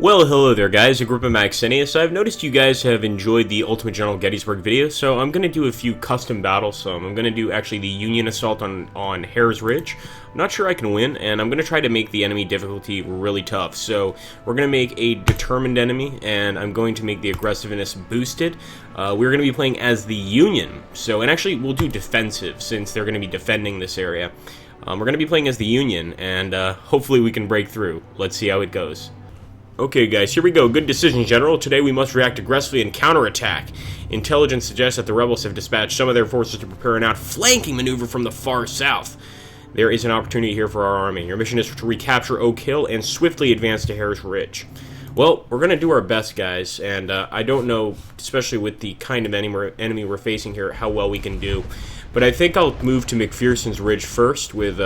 Well, hello there guys, a group of Maxenius. I've noticed you guys have enjoyed the Ultimate General Gettysburg video, so I'm going to do a few custom battles. I'm going to do actually the Union Assault on Herr's Ridge. I'm not sure I can win, and I'm going to try to make the enemy difficulty really tough. So we're going to make a determined enemy, and I'm going to make the aggressiveness boosted. We're going to be playing as the Union, and actually we'll do defensive since they're going to be defending this area. We're going to be playing as the Union, and hopefully we can break through. Let's see how it goes. Okay guys, here we go. Good decision, General. Today we must react aggressively and counterattack. Intelligence suggests that the rebels have dispatched some of their forces to prepare an outflanking maneuver from the far south. There is an opportunity here for our army. Your mission is to recapture Oak Hill and swiftly advance to Herr's Ridge. Well, we're going to do our best, guys, and I don't know, especially with the kind of enemy we're facing here, how well we can do. But I think I'll move to McPherson's Ridge first with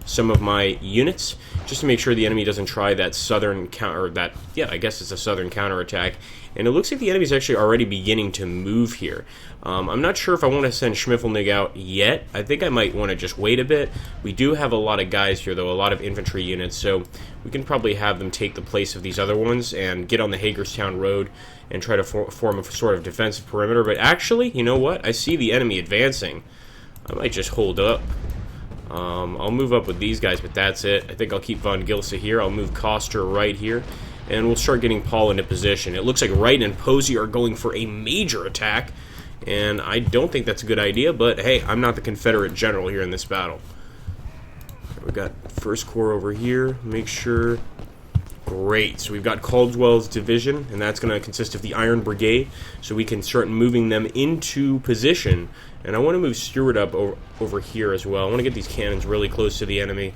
some of my units, just to make sure the enemy doesn't try that southern I guess it's a southern counterattack. And it looks like the enemy's actually already beginning to move here. I'm not sure if I want to send Schmiffelnig out yet. I think I might want to just wait a bit. We do have a lot of guys here, though, a lot of infantry units, so we can probably have them take the place of these other ones and get on the Hagerstown Road and try to form a sort of defensive perimeter. But actually, you know what? I see the enemy advancing. I might just hold up. I'll move up with these guys, but that's it. I think I'll keep Von Gilsa here. I'll move Koster right here, and we'll start getting Paul into position. It looks like Wright and Posey are going for a major attack, and I don't think that's a good idea, but hey, I'm not the Confederate general here in this battle. We've got First Corps over here. Make sure... Great, so we've got Caldwell's division, and that's going to consist of the Iron Brigade, so we can start moving them into position. And I want to move Stewart up over here as well. I want to get these cannons really close to the enemy.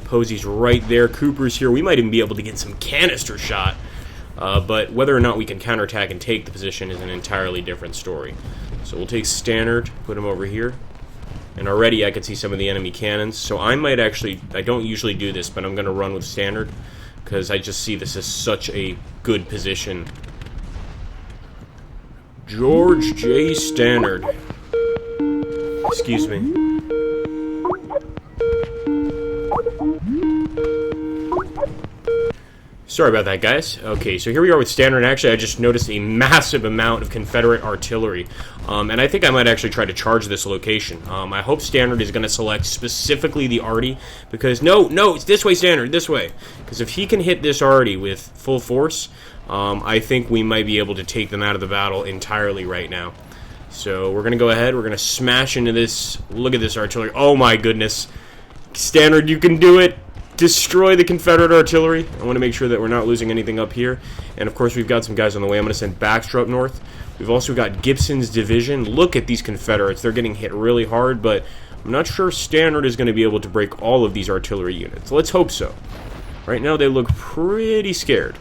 Posey's right there, Cooper's here. We might even be able to get some canister shot, but whether or not we can counterattack and take the position is an entirely different story. So we'll take Stannard, put him over here. And already I can see some of the enemy cannons, so I might actually, I don't usually do this, but I'm going to run with Stannard, because I just see this as such a good position. George J. Stannard. Excuse me. Sorry about that, guys. Okay, so here we are with Stannard, and actually I just noticed a massive amount of Confederate artillery. And I think I might actually try to charge this location. I hope Stannard is going to select specifically the arty, because no, it's this way, Stannard, this way. Because if he can hit this arty with full force, I think we might be able to take them out of the battle entirely right now. So we're going to go ahead, we're going to smash into this. Look at this artillery. Oh my goodness. Stannard, you can do it. Destroy the Confederate artillery. I want to make sure that we're not losing anything up here. And of course we've got some guys on the way. I'm going to send Baxter up north. We've also got Gibson's division. Look at these Confederates. They're getting hit really hard, but I'm not sure Stannard is going to be able to break all of these artillery units. Let's hope so. Right now they look pretty scared.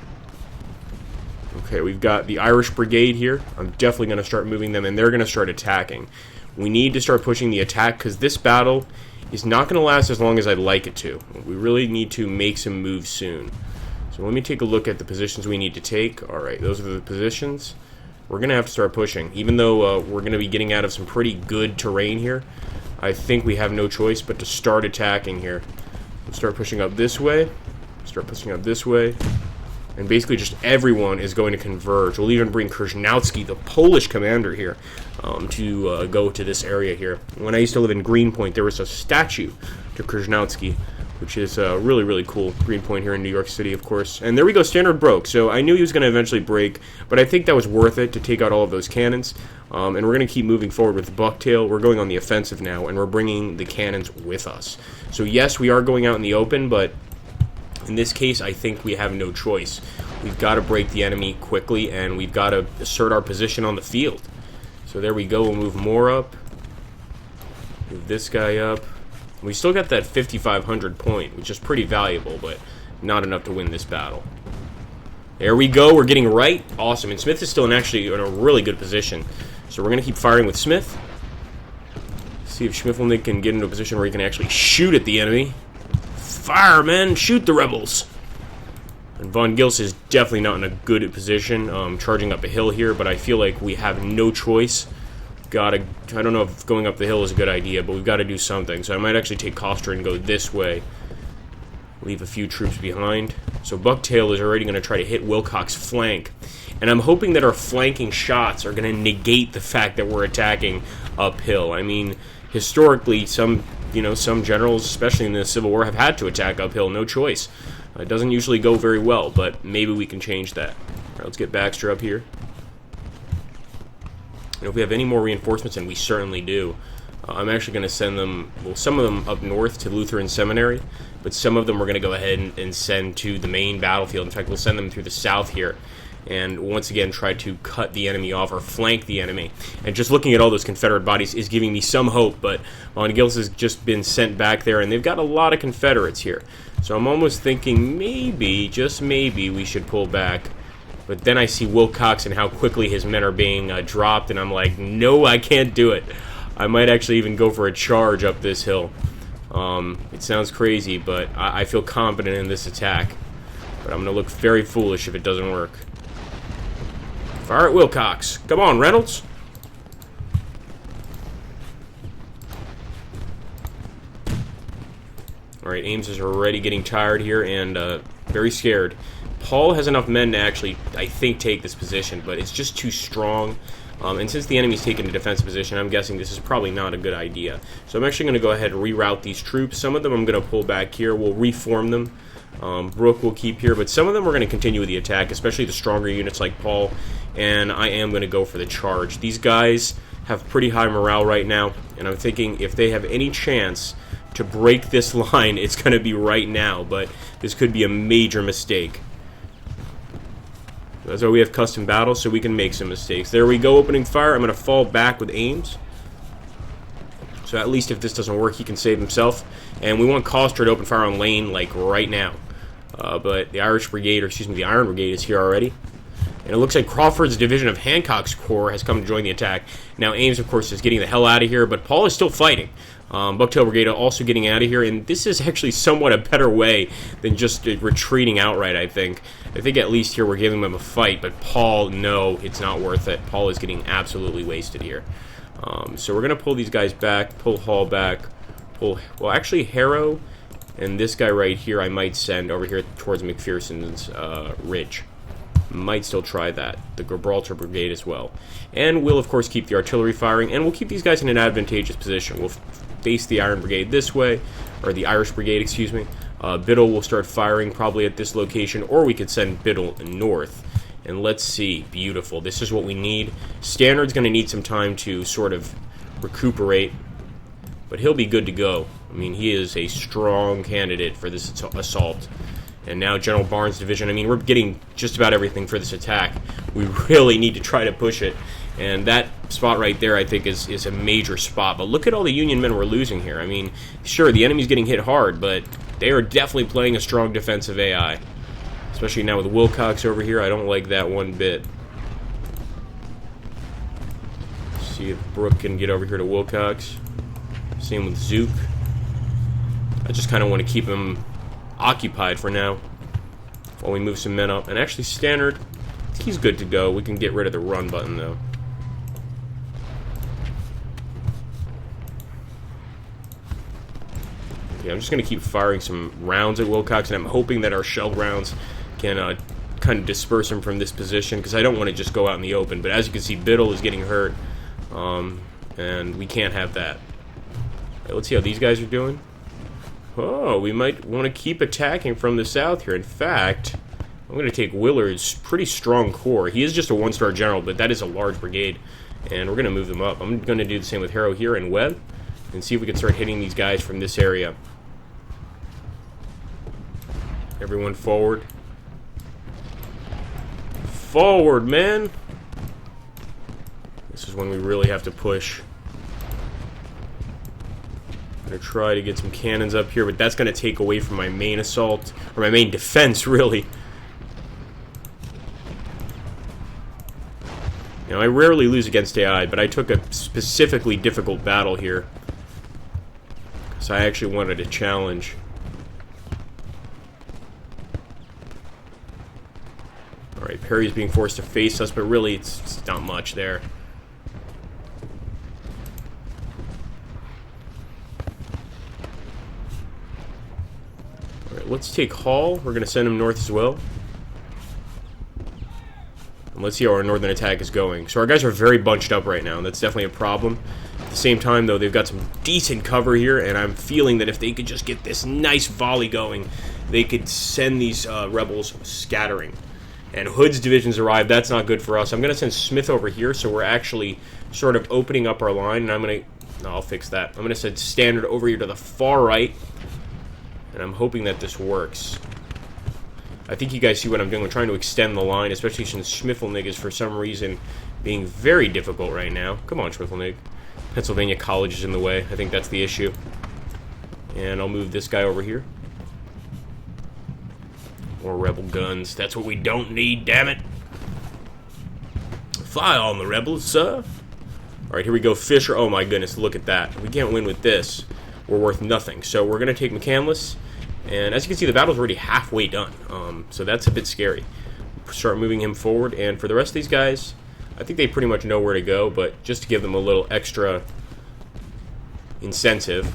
Okay, we've got the Irish Brigade here. I'm definitely going to start moving them, and they're going to start attacking. We need to start pushing the attack, because this battle is not going to last as long as I'd like it to. We really need to make some moves soon. So let me take a look at the positions we need to take. Alright, those are the positions. We're going to have to start pushing. Even though we're going to be getting out of some pretty good terrain here, I think we have no choice but to start attacking here. We'll start pushing up this way. Start pushing up this way. And basically just everyone is going to converge. We'll even bring Krznowski, the Polish commander here, to go to this area here. When I used to live in Greenpoint, there was a statue to Krznowski, which is really, really cool. Greenpoint here in New York City, of course. And there we go, Stannard broke. So I knew he was going to eventually break, but I think that was worth it to take out all of those cannons. And we're going to keep moving forward with Bucktail. We're going on the offensive now, and we're bringing the cannons with us. So yes, we are going out in the open, but in this case, I think we have no choice. We've got to break the enemy quickly, and we've got to assert our position on the field. So there we go. We'll move more up. Move this guy up. We still got that 5,500 point, which is pretty valuable, but not enough to win this battle. There we go. We're getting right. Awesome. And Smith is still actually in a really good position. So we're going to keep firing with Smith. See if Schmiffelnig can get into a position where he can actually shoot at the enemy. Fire, men! Shoot the rebels! And Von Gils is definitely not in a good position, charging up a hill here, but I feel like we have no choice. I don't know if going up the hill is a good idea, but we've got to do something. So I might actually take Koster and go this way. leave a few troops behind. So Bucktail is already going to try to hit Wilcox's flank. And I'm hoping that our flanking shots are going to negate the fact that we're attacking uphill. I mean, historically, some generals, especially in the Civil War, have had to attack uphill, no choice. It doesn't usually go very well, but maybe we can change that. All right, let's get Baxter up here. And if we have any more reinforcements, and we certainly do, I'm actually going to send them, well, some of them up north to Lutheran Seminary, but some of them we're going to go ahead and send to the main battlefield. In fact, we'll send them through the south here, and once again try to cut the enemy off or flank the enemy. And just looking at all those Confederate bodies is giving me some hope, but Von Gills has just been sent back there, and they've got a lot of Confederates here. So I'm almost thinking maybe, just maybe, we should pull back. But then I see Wilcox and how quickly his men are being dropped, and I'm like, no, I can't do it. I might actually even go for a charge up this hill. It sounds crazy, but I feel confident in this attack. But I'm going to look very foolish if it doesn't work. Fire at Wilcox. Come on, Reynolds. Alright, Ames is already getting tired here and very scared. Paul has enough men to actually, I think, take this position, but it's just too strong. And since the enemy's taken a defensive position, I'm guessing this is probably not a good idea. So I'm actually going to go ahead and reroute these troops. Some of them I'm going to pull back here. We'll reform them. Brooke will keep here, but some of them we're going to continue with the attack, especially the stronger units like Paul, and I am going to go for the charge. These guys have pretty high morale right now, and I'm thinking if they have any chance to break this line, it's going to be right now, but this could be a major mistake. That's why we have custom battles, so we can make some mistakes. There we go, opening fire. I'm going to fall back with Ames. So at least if this doesn't work, he can save himself. And we want Coster to open fire on Lane, like, right now. But the Irish Brigade, or excuse me, the Iron Brigade is here already. And it looks like Crawford's division of Hancock's Corps has come to join the attack. Now Ames, of course, is getting the hell out of here, but Paul is still fighting. Bucktail Brigade also getting out of here, and this is actually somewhat a better way than just retreating outright, I think. I think at least here we're giving them a fight, but Paul, no, it's not worth it. Paul is getting absolutely wasted here. So we're going to pull these guys back, pull Hall back, well, actually, Harrow and this guy right here I might send over here towards McPherson's ridge. Might still try that. The Gibraltar Brigade as well. And we'll, of course, keep the artillery firing, and we'll keep these guys in an advantageous position. We'll face the Iron Brigade this way, or the Irish Brigade, excuse me. Biddle will start firing probably at this location, or we could send Biddle north. And let's see. Beautiful. This is what we need. Stannard's going to need some time to sort of recuperate, but he'll be good to go. I mean, he is a strong candidate for this assault. And now General Barnes' division, I mean, we're getting just about everything for this attack. We really need to try to push it. And that spot right there, I think, is a major spot. But look at all the Union men we're losing here. I mean, sure, the enemy's getting hit hard, but they are definitely playing a strong defensive AI. Especially now with Wilcox over here, I don't like that one bit. See if Brooke can get over here to Wilcox. Same with Zook. I just kind of want to keep him occupied for now while we move some men up. And actually, Stannard, he's good to go. We can get rid of the run button, though. Okay, I'm just going to keep firing some rounds at Wilcox, and I'm hoping that our shell rounds can kind of disperse him from this position, because I don't want to just go out in the open. But as you can see, Biddle is getting hurt, and we can't have that. Right, let's see how these guys are doing. Oh, we might want to keep attacking from the south here. In fact, I'm going to take Willard's pretty strong corps. He is just a one-star general, but that is a large brigade, and we're going to move them up. I'm going to do the same with Harrow here and Webb, and see if we can start hitting these guys from this area. Everyone forward. Forward, man! This is when we really have to push. I'm going to try to get some cannons up here, but that's going to take away from my main assault, or my main defense, really. Now, I rarely lose against AI, but I took a specifically difficult battle here, because I actually wanted a challenge. Alright, Perry's being forced to face us, but really it's not much there. let's take Hall. We're going to send him north as well. And let's see how our northern attack is going. So our guys are very bunched up right now, and that's definitely a problem. At the same time, though, they've got some decent cover here, and I'm feeling that if they could just get this nice volley going, they could send these rebels scattering. And Hood's divisions arrived. That's not good for us. I'm going to send Smith over here, so we're actually sort of opening up our line, and I'm going to... No, I'll fix that. I'm going to send Standard over here to the far right, and I'm hoping that this works. I think you guys see what I'm doing. I'm trying to extend the line, especially since Schmiffelnig is, for some reason, being very difficult right now. Come on, Schmiffelnig. Pennsylvania College is in the way. I think that's the issue. And I'll move this guy over here. More rebel guns. That's what we don't need, damn it. Fly on the rebels, sir. Alright, here we go. Fisher. Oh my goodness, look at that. We can't win with this. We're worth nothing. So we're going to take McCandless. And as you can see, the battle's already halfway done. So that's a bit scary. Start moving him forward. And for the rest of these guys, I think they pretty much know where to go. But just to give them a little extra incentive,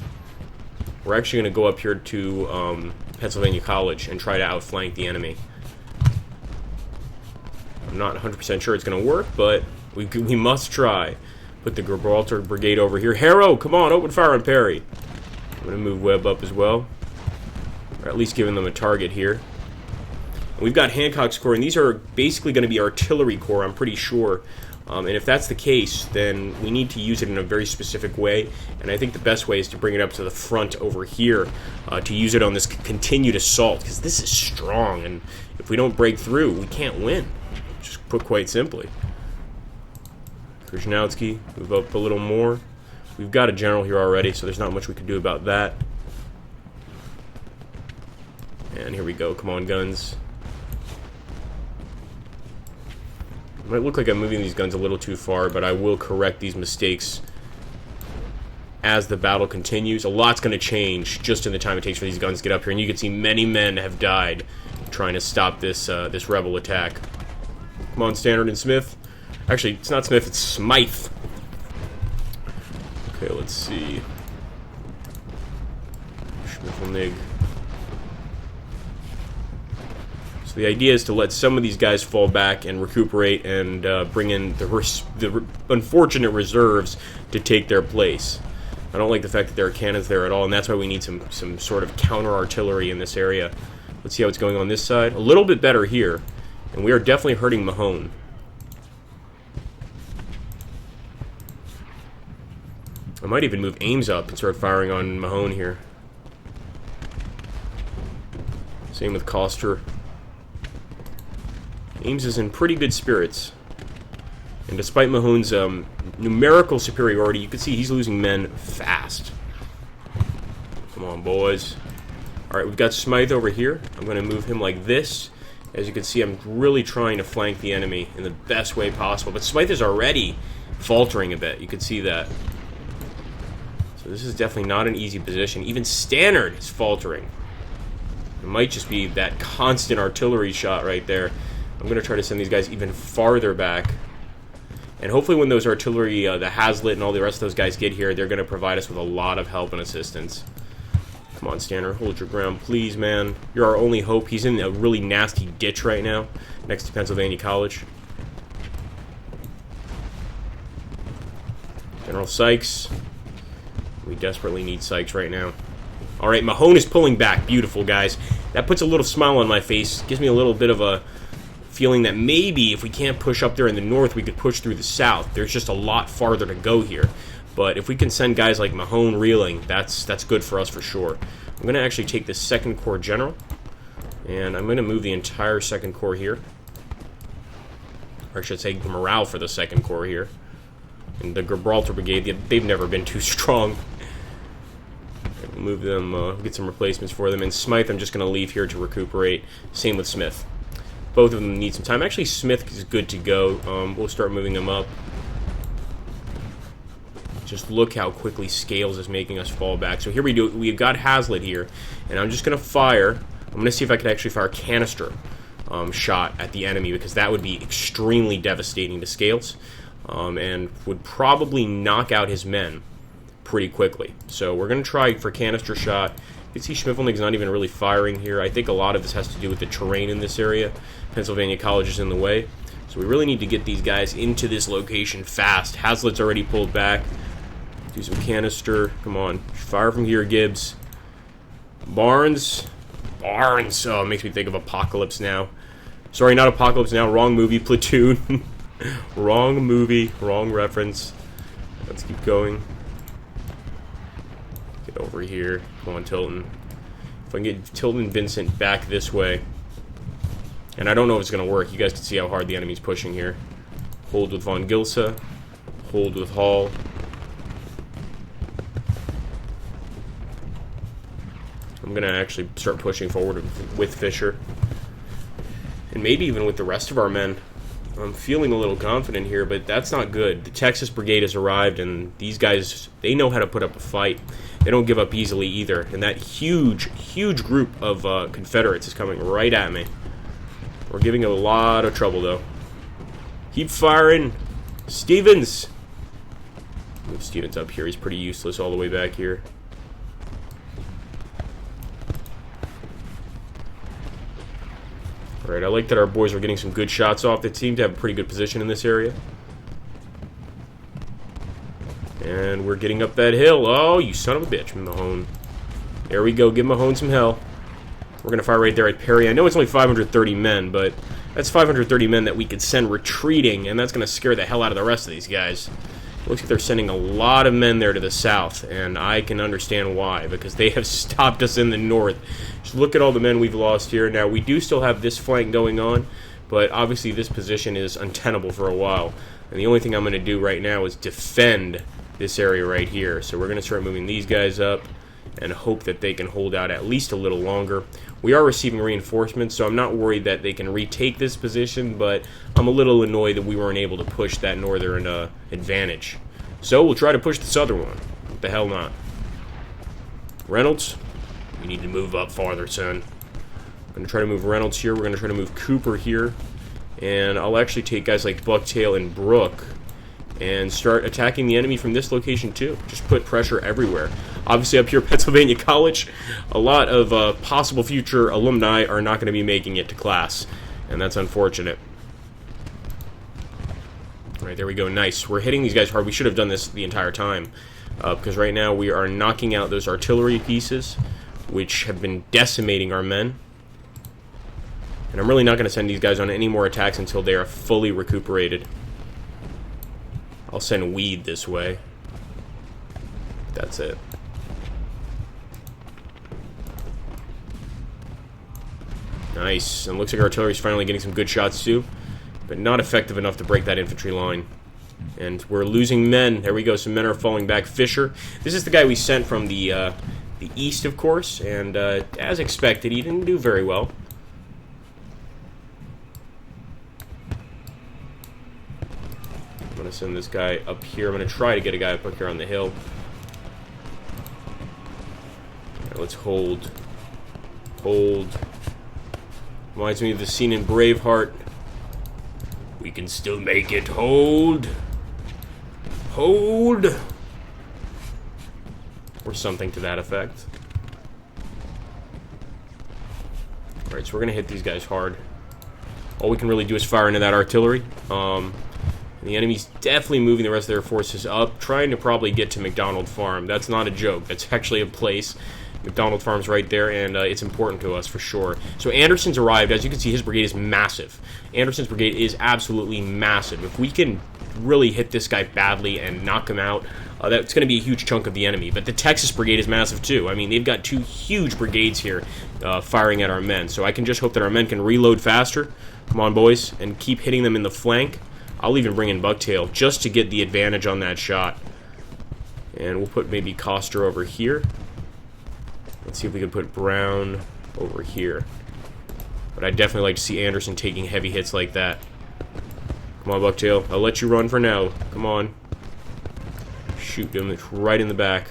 we're actually going to go up here to Pennsylvania College and try to outflank the enemy. I'm not 100% sure it's going to work, but we must try. Put the Gibraltar Brigade over here. Harrow, come on, open fire on Perry. I'm going to move Webb up as well. Or at least giving them a target here. And we've got Hancock's Corps, and these are basically going to be artillery corps, I'm pretty sure. And if that's the case, then we need to use it in a very specific way. And I think the best way is to bring it up to the front over here to use it on this continued assault, because this is strong, and if we don't break through, we can't win. Just put quite simply. Krasnowski, move up a little more. We've got a general here already, so there's not much we can do about that. And here we go. Come on, guns. It might look like I'm moving these guns a little too far, but I will correct these mistakes as the battle continues. A lot's going to change just in the time it takes for these guns to get up here, and you can see many men have died trying to stop this this rebel attack. Come on, Standard and Smith. Actually, it's not Smith, it's Smythe. Okay, let's see. Schmiffelnig. So the idea is to let some of these guys fall back and recuperate and bring in the unfortunate reserves to take their place. I don't like the fact that there are cannons there at all, and that's why we need some sort of counter-artillery in this area. Let's see how it's going on this side. A little bit better here, and we are definitely hurting Mahone. I might even move Ames up and start firing on Mahone here. Same with Coster. Ames is in pretty good spirits. And despite Mahone's numerical superiority, you can see he's losing men fast. Come on, boys. Alright, we've got Smythe over here. I'm going to move him like this. As you can see, I'm really trying to flank the enemy in the best way possible. But Smythe is already faltering a bit. You can see that. So this is definitely not an easy position. Even Stannard is faltering. It might just be that constant artillery shot right there. I'm going to try to send these guys even farther back. And hopefully when those artillery, the Hazlitt and all the rest of those guys get here, they're going to provide us with a lot of help and assistance. Come on, Stannard, hold your ground, please, man. You're our only hope. He's in a really nasty ditch right now, next to Pennsylvania College. General Sykes. We desperately need Sykes right now. Alright, Mahone is pulling back. Beautiful, guys. That puts a little smile on my face. Gives me a little bit of a feeling that maybe if we can't push up there in the north, we could push through the south. There's just a lot farther to go here. But if we can send guys like Mahone reeling, that's good for us for sure. I'm going to actually take the 2nd Corps General, and I'm going to move the entire 2nd Corps here. Or I should say morale for the 2nd Corps here. And the Gibraltar Brigade, they've never been too strong. Move them, get some replacements for them. And Smythe, I'm just going to leave here to recuperate. Same with Smith. Both of them need some time. Actually, Smith is good to go. We'll start moving them up. Just look how quickly Scales is making us fall back. So here we do. We've got Hazlitt here, and I'm just going to fire. I'm going to see if I can actually fire a canister shot at the enemy, because that would be extremely devastating to Scales, and would probably knock out his men pretty quickly. So we're going to try for canister shot, You see Schmiffelnig's not even really firing here. I think a lot of this has to do with the terrain in this area. Pennsylvania College is in the way. So we really need to get these guys into this location fast. Hazlitt's already pulled back. Do some canister. Come on. Fire from here, Gibbs. Barnes. Barnes. Oh, it makes me think of Apocalypse Now. Sorry, not Apocalypse Now. Wrong movie. Platoon. Wrong movie. Wrong reference. Let's keep going. Get over here. Come on, Tilton. If I can get Tilton and Vincent back this way. And I don't know if it's going to work. You guys can see how hard the enemy's pushing here. Hold with Von Gilsa. Hold with Hall. I'm going to actually start pushing forward with Fisher. And maybe even with the rest of our men. I'm feeling a little confident here, but that's not good. The Texas Brigade has arrived, and these guys, they know how to put up a fight. They don't give up easily either. And that huge, huge group of Confederates is coming right at me. We're giving it a lot of trouble, though. Keep firing. Stevens. Move Stevens up here. He's pretty useless all the way back here. Alright, I like that our boys are getting some good shots off. They seem to have a pretty good position in this area. And we're getting up that hill. Oh, you son of a bitch, Mahone. There we go. Give Mahone some hell. We're going to fire right there at Perry. I know it's only 530 men, but that's 530 men that we could send retreating, and that's going to scare the hell out of the rest of these guys. It looks like they're sending a lot of men there to the south, and I can understand why, because they have stopped us in the north. Just look at all the men we've lost here. Now, we do still have this flank going on, but obviously this position is untenable for a while. And the only thing I'm going to do right now is defend this area right here. So we're going to start moving these guys up and hope that they can hold out at least a little longer. We are receiving reinforcements, so I'm not worried that they can retake this position, but I'm a little annoyed that we weren't able to push that northern advantage. So we'll try to push the southern one. What the hell not? Reynolds, you need to move up farther, son. I'm going to try to move Reynolds here. We're going to try to move Cooper here. And I'll actually take guys like Bucktail and Brooke and start attacking the enemy from this location too. Just put pressure everywhere. Obviously up here at Pennsylvania College, a lot of possible future alumni are not going to be making it to class, and that's unfortunate. Alright, there we go. Nice. We're hitting these guys hard. We should have done this the entire time, because right now we are knocking out those artillery pieces, which have been decimating our men. And I'm really not going to send these guys on any more attacks until they are fully recuperated. I'll send Weed this way. That's it. Nice. And looks like our artillery's finally getting some good shots too, but not effective enough to break that infantry line. And we're losing men. There we go. Some men are falling back. Fisher. This is the guy we sent from the east, of course, and as expected, he didn't do very well. I'm going to send this guy up here. I'm going to try to get a guy up here on the hill. Right, let's hold. Hold. Reminds me of the scene in Braveheart. We can still make it. Hold. Hold. Or something to that effect. Alright, so we're going to hit these guys hard. All we can really do is fire into that artillery. The enemy's definitely moving the rest of their forces up, trying to probably get to McDonald Farm. That's not a joke. That's actually a place. McDonald Farm's right there, and it's important to us for sure. So Anderson's arrived. As you can see, his brigade is massive. Anderson's brigade is absolutely massive. If we can really hit this guy badly and knock him out, that's going to be a huge chunk of the enemy. But the Texas brigade is massive too. I mean, they've got two huge brigades here firing at our men. So I can just hope that our men can reload faster. Come on, boys, and keep hitting them in the flank. I'll even bring in Bucktail just to get the advantage on that shot. And we'll put maybe Coster over here. Let's see if we can put Brown over here. But I'd definitely like to see Anderson taking heavy hits like that. Come on, Bucktail. I'll let you run for now. Come on. Shoot him. It's right in the back.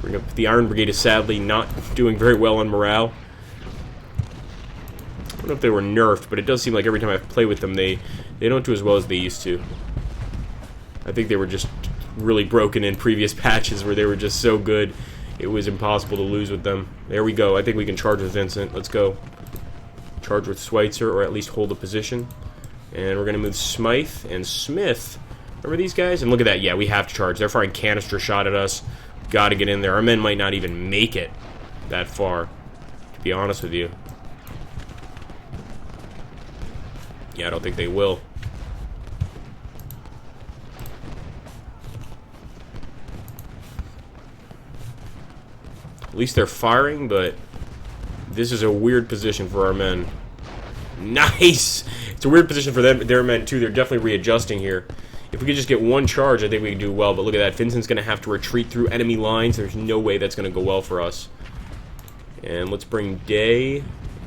Bring up the Iron Brigade is sadly not doing very well on morale. I don't know if they were nerfed, but it does seem like every time I play with them, they don't do as well as they used to. I think they were just really broken in previous patches where they were just so good it was impossible to lose with them. There we go. I think we can charge with Vincent. Let's go. Charge with Schweitzer, or at least hold a position. And we're going to move Smythe and Smith. Remember these guys? And look at that. Yeah, we have to charge. They're firing canister shot at us. Got to get in there. Our men might not even make it that far, to be honest with you. Yeah, I don't think they will. At least they're firing, but this is a weird position for our men. Nice! It's a weird position for them, their men, too. They're definitely readjusting here. If we could just get one charge, I think we could do well. But look at that. Vincent's going to have to retreat through enemy lines. There's no way that's going to go well for us. And let's bring Day.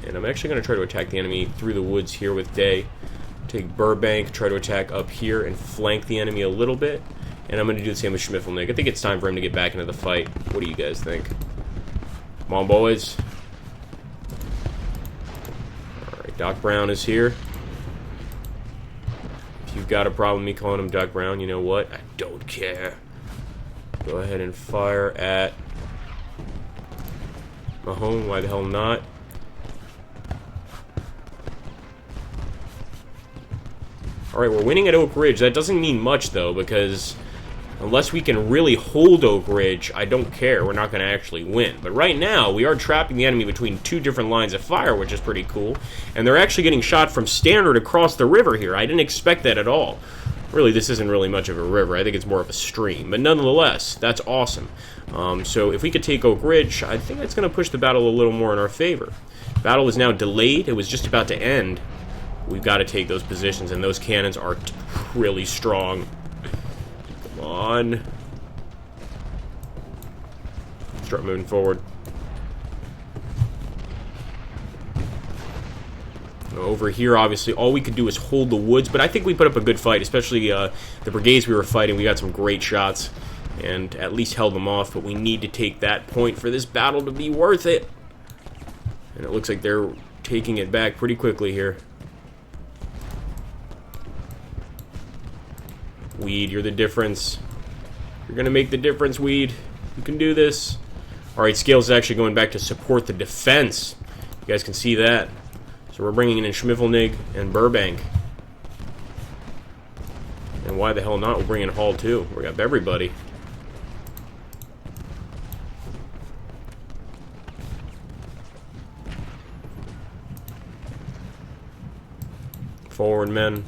And I'm actually going to try to attack the enemy through the woods here with Day. Take Burbank, try to attack up here and flank the enemy a little bit. And I'm going to do the same with Schmiffelnig. I think it's time for him to get back into the fight. What do you guys think? Come on, boys. Alright, Doc Brown is here. If you've got a problem with me calling him Doc Brown, you know what? I don't care. Go ahead and fire at Mahone. Why the hell not? Alright, we're winning at Oak Ridge. That doesn't mean much, though, because unless we can really hold Oak Ridge, I don't care. We're not going to actually win. But right now, we are trapping the enemy between two different lines of fire, which is pretty cool. And they're actually getting shot from standard across the river here. I didn't expect that at all. Really, this isn't really much of a river. I think it's more of a stream. But nonetheless, that's awesome. So if we could take Oak Ridge, I think that's going to push the battle a little more in our favor. Battle is now delayed. It was just about to end. We've got to take those positions, and those cannons are really strong. Come on. Start moving forward. Over here, obviously, all we could do is hold the woods, but I think we put up a good fight, especially the brigades we were fighting. We got some great shots and at least held them off, but we need to take that point for this battle to be worth it. And it looks like they're taking it back pretty quickly here. Weed, you're the difference. You're going to make the difference, Weed. You can do this. Alright, Scales is actually going back to support the defense. You guys can see that. So we're bringing in Schmiffelnig and Burbank. And why the hell not? We'll bring in Hall, too. We got everybody. Forward, men.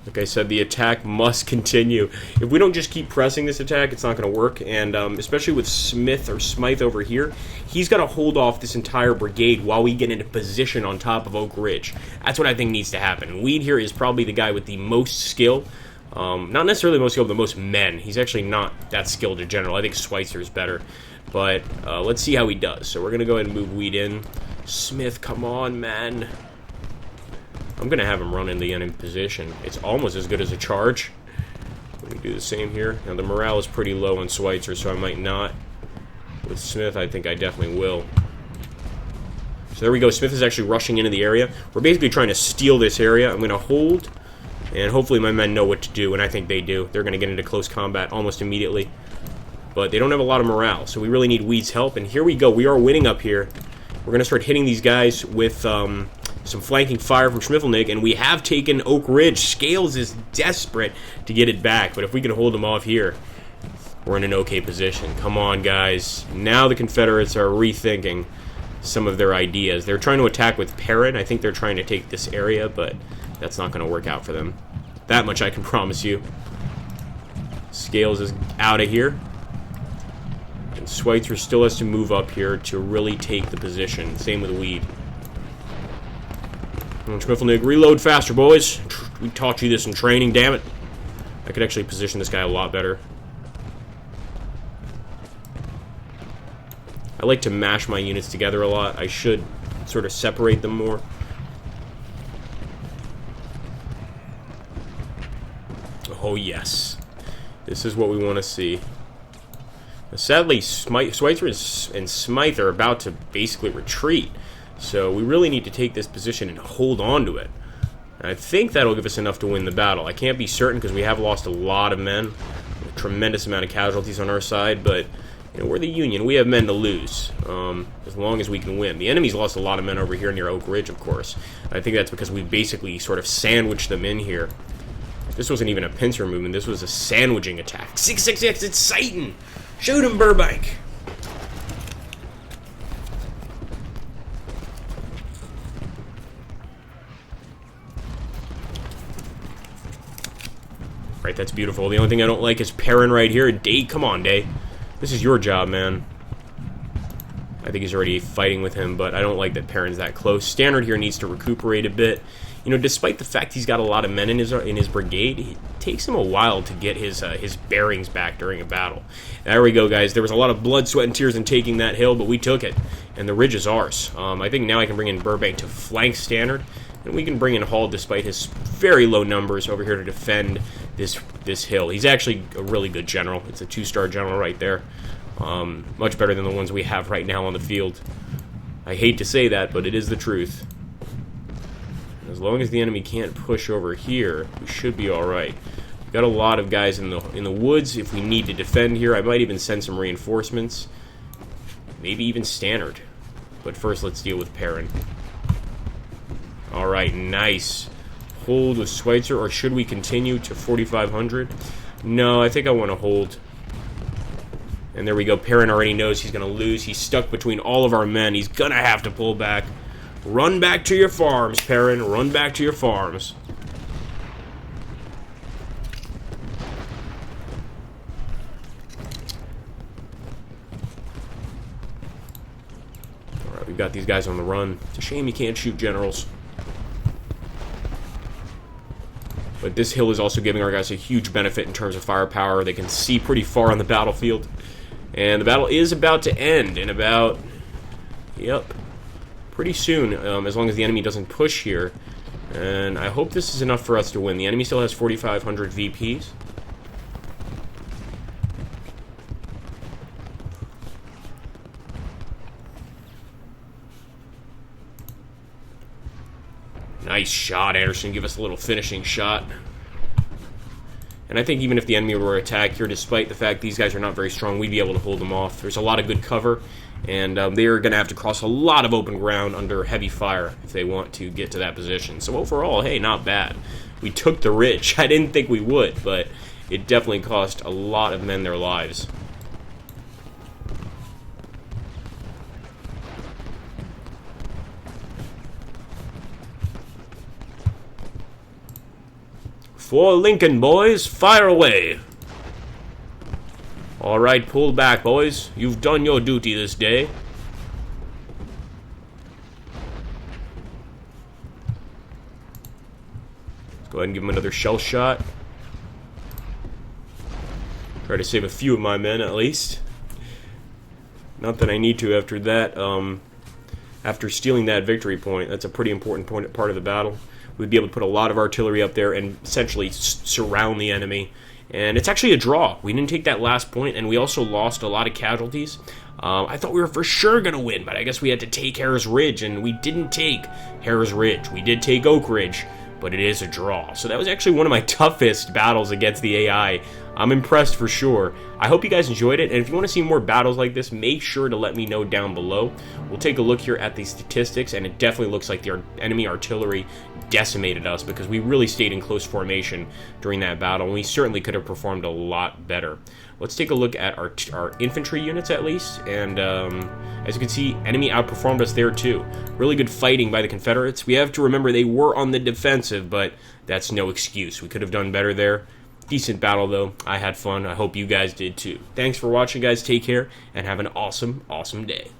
Like I said, the attack must continue. If we don't just keep pressing this attack, it's not going to work. And especially with Smith or Smythe over here, he's got to hold off this entire brigade while we get into position on top of Oak Ridge. That's what I think needs to happen. And Weed here is probably the guy with the most skill. Not necessarily the most skill, but the most men. He's actually not that skilled in general. I think Schweitzer is better. But let's see how he does. So we're going to go ahead and move Weed in. Smith, come on, man. I'm going to have him run in the enemy position. It's almost as good as a charge. Let me do the same here. Now, the morale is pretty low on Schweitzer, so I might not. With Smith, I think I definitely will. So there we go. Smith is actually rushing into the area. We're basically trying to steal this area. I'm going to hold, and hopefully my men know what to do, and I think they do. They're going to get into close combat almost immediately. But they don't have a lot of morale, so we really need Weed's help. And here we go. We are winning up here. We're going to start hitting these guys with some flanking fire from Schmiffelnig, and we have taken Oak Ridge. Scales is desperate to get it back, but if we can hold them off here, we're in an okay position. Come on, guys. Now the Confederates are rethinking some of their ideas. They're trying to attack with Perrin. I think they're trying to take this area, but that's not going to work out for them. That much I can promise you. Scales is out of here. And Schweitzer still has to move up here to really take the position. Same with Weed. Schmiffelnig, reload faster, boys. We taught you this in training, damn it. I could actually position this guy a lot better. I like to mash my units together a lot. I should sort of separate them more. Oh, yes. This is what we want to see. Now, sadly, Schweitzer and Smythe are about to basically retreat. So we really need to take this position and hold on to it. I think that'll give us enough to win the battle. I can't be certain because we have lost a lot of men, a tremendous amount of casualties on our side, but we're the Union. We have men to lose, as long as we can win. The enemy's lost a lot of men over here near Oak Ridge, of course. I think that's because we basically sort of sandwiched them in here. This wasn't even a pincer movement. This was a sandwiching attack. 666, it's Satan! Shoot him, Burbank! Right, that's beautiful. The only thing I don't like is Perrin right here. Day, come on, Day. This is your job, man. I think he's already fighting with him, but I don't like that Perrin's that close. Stannard here needs to recuperate a bit. Despite the fact he's got a lot of men in his brigade, it takes him a while to get his bearings back during a battle. There we go, guys. There was a lot of blood, sweat, and tears in taking that hill, but we took it, and the ridge is ours. I think now I can bring in Burbank to flank Stannard, and we can bring in Hall, despite his very low numbers, over here to defend this hill. He's actually a really good general. It's a 2-star general right there. Much better than the ones we have right now on the field. I hate to say that, but it is the truth. As long as the enemy can't push over here, we should be alright. We've got a lot of guys in the woods if we need to defend here. I might even send some reinforcements. Maybe even Stannard. But first, let's deal with Perrin. Alright, nice. Hold with Schweitzer, or should we continue to 4,500? No, I think I want to hold. And there we go. Perrin already knows he's going to lose. He's stuck between all of our men. He's going to have to pull back. Run back to your farms, Perrin. Run back to your farms. Alright, we've got these guys on the run. It's a shame you can't shoot generals. But this hill is also giving our guys a huge benefit in terms of firepower. They can see pretty far on the battlefield. And the battle is about to end in about, pretty soon, as long as the enemy doesn't push here. And I hope this is enough for us to win. The enemy still has 4,500 VPs. Nice shot, Anderson. Give us a little finishing shot. And I think even if the enemy were to attack here, despite the fact these guys are not very strong, we'd be able to hold them off. There's a lot of good cover, and they're going to have to cross a lot of open ground under heavy fire if they want to get to that position. So overall, hey, not bad. We took the ridge. I didn't think we would, but it definitely cost a lot of men their lives. For Lincoln, boys, fire away. All right, pull back, boys. You've done your duty this day. Let's go ahead and give him another shell shot. Try to save a few of my men, at least. Not that I need to after that. After stealing that victory point, that's a pretty important part of the battle. We'd be able to put a lot of artillery up there and essentially surround the enemy. And it's actually a draw. We didn't take that last point, and we also lost a lot of casualties. I thought we were for sure going to win, but I guess we had to take Harris Ridge, and we didn't take Harris Ridge. We did take Oak Ridge, but it is a draw. So that was actually one of my toughest battles against the AI. I'm impressed for sure. I hope you guys enjoyed it, and if you want to see more battles like this, make sure to let me know down below. We'll take a look here at the statistics, and it definitely looks like the enemy artillery decimated us because we really stayed in close formation during that battle, and we certainly could have performed a lot better. Let's take a look at our infantry units at least, and as you can see, enemy outperformed us there too. Really good fighting by the Confederates. We have to remember they were on the defensive, but that's no excuse. We could have done better there. Decent battle though. I had fun. I hope you guys did too. Thanks for watching, guys. Take care and have an awesome, awesome day.